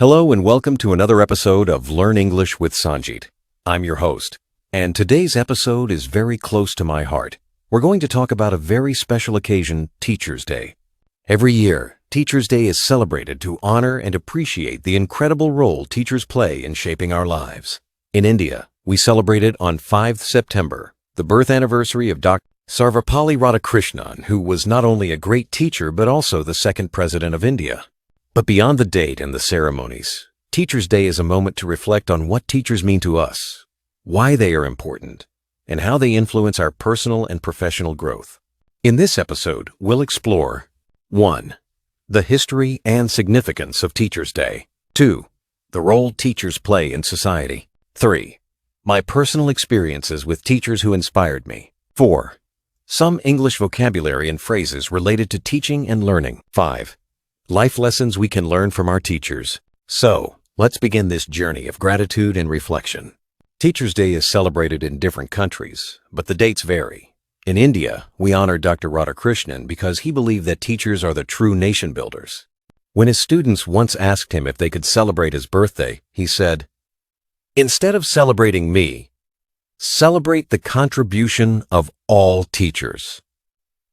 Hello and welcome to another episode of Learn English with Sanjit. I'm your host, and today's episode is very close to my heart. We're going to talk about a very special occasion, Teachers' Day. Every year, Teachers' Day is celebrated to honor and appreciate the incredible role teachers play in shaping our lives. In India, we celebrate it on 5th September, the birth anniversary of Dr. Sarvepalli Radhakrishnan, who was not only a great teacher but also the second president of India. But beyond the date and the ceremonies, Teachers' Day is a moment to reflect on what teachers mean to us, why they are important, and how they influence our personal and professional growth. In this episode, we'll explore 1. The history and significance of Teachers' Day. 2. The role teachers play in society. 3. My personal experiences with teachers who inspired me. 4. Some English vocabulary and phrases related to teaching and learning. 5. Life lessons we can learn from our teachers. So, let's begin this journey of gratitude and reflection. Teachers' Day is celebrated in different countries, but the dates vary. In India, we honor Dr. Radhakrishnan because he believed that teachers are the true nation builders. When his students once asked him if they could celebrate his birthday, he said, "Instead of celebrating me, celebrate the contribution of all teachers."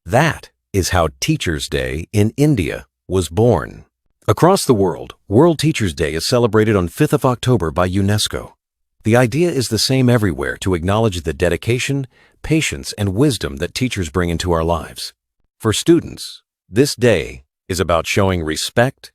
That is how Teachers' Day in India was born. Across the world, World Teachers' Day is celebrated on 5th of October by UNESCO. The idea is the same everywhere to acknowledge the dedication, patience, and wisdom that teachers bring into our lives. For students, this day is about showing respect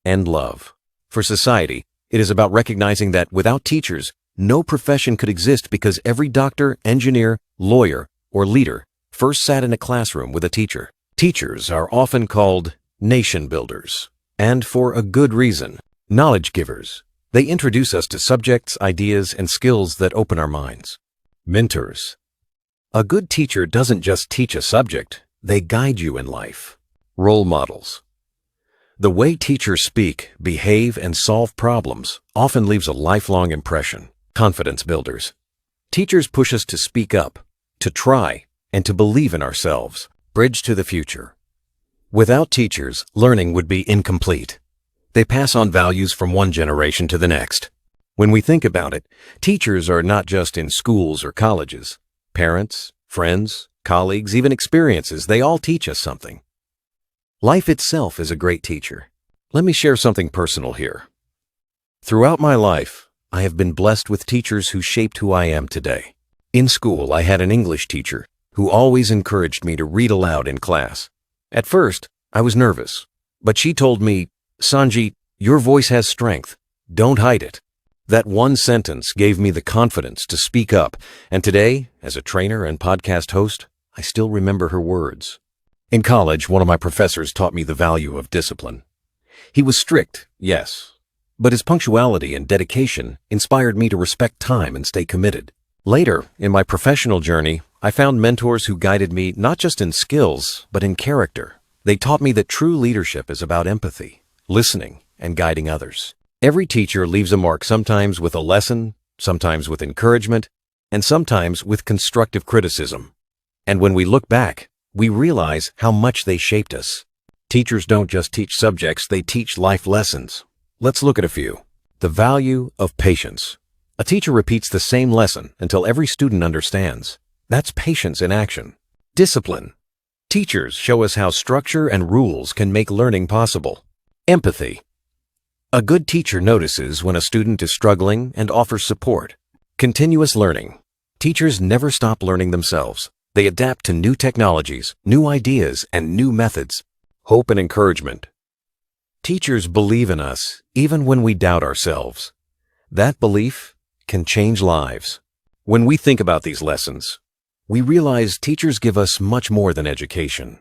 and love. For society, it is about recognizing that without teachers, no profession could exist because every doctor, engineer, lawyer, or leader first sat in a classroom with a teacher. Teachers are often called nation builders, and for a good reason, knowledge givers. They introduce us to subjects, ideas, and skills that open our minds. Mentors. A good teacher doesn't just teach a subject, they guide you in life. Role models. The way teachers speak, behave, and solve problems often leaves a lifelong impression. Confidence builders. Teachers push us to speak up, to try, and to believe in ourselves. Bridge to the future. Without teachers, learning would be incomplete. They pass on values from one generation to the next. When we think about it, teachers are not just in schools or colleges. Parents, friends, colleagues, even experiences, they all teach us something. Life itself is a great teacher. Let me share something personal here. Throughout my life, I have been blessed with teachers who shaped who I am today. In school, I had an English teacher who always encouraged me to read aloud in class. At first, I was nervous, but she told me, "Sanjit, your voice has strength. Don't hide it." That one sentence gave me the confidence to speak up, and today, as a trainer and podcast host, I still remember her words. In college, one of my professors taught me the value of discipline. He was strict, yes, but his punctuality and dedication inspired me to respect time and stay committed. Later, in my professional journey, I found mentors who guided me not just in skills, but in character. They taught me that true leadership is about empathy, listening, and guiding others. Every teacher leaves a mark, sometimes with a lesson, sometimes with encouragement, and sometimes with constructive criticism. And when we look back, we realize how much they shaped us. Teachers don't just teach subjects, they teach life lessons. Let's look at a few. The value of patience. A teacher repeats the same lesson until every student understands. That's patience in action. Discipline. Teachers show us how structure and rules can make learning possible. Empathy. A good teacher notices when a student is struggling and offers support. Continuous learning. Teachers never stop learning themselves. They adapt to new technologies, new ideas, and new methods. Hope and encouragement. Teachers believe in us even when we doubt ourselves. That belief can change lives. When we think about these lessons, we realize teachers give us much more than education.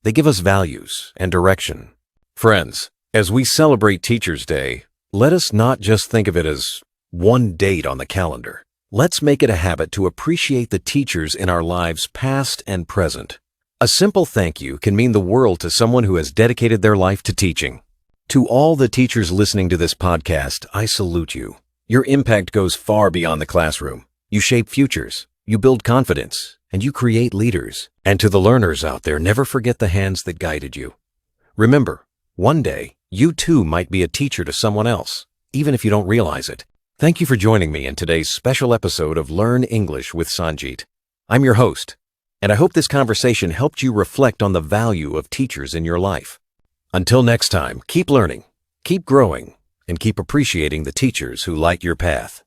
They give us values and direction. Friends, as we celebrate Teachers' Day, let us not just think of it as one date on the calendar. Let's make it a habit to appreciate the teachers in our lives, past and present. A simple thank you can mean the world to someone who has dedicated their life to teaching. To all the teachers listening to this podcast, I salute you. Your impact goes far beyond the classroom. You shape futures. You build confidence, and you create leaders. And to the learners out there, never forget the hands that guided you. Remember, one day, You too might be a teacher to someone else, even if you don't realize it. Thank you for joining me in today's special episode of Learn English with Sanjit. I'm your host, and I hope this conversation helped you reflect on the value of teachers in your life. Until next time, keep learning, keep growing, and keep appreciating the teachers who light your path.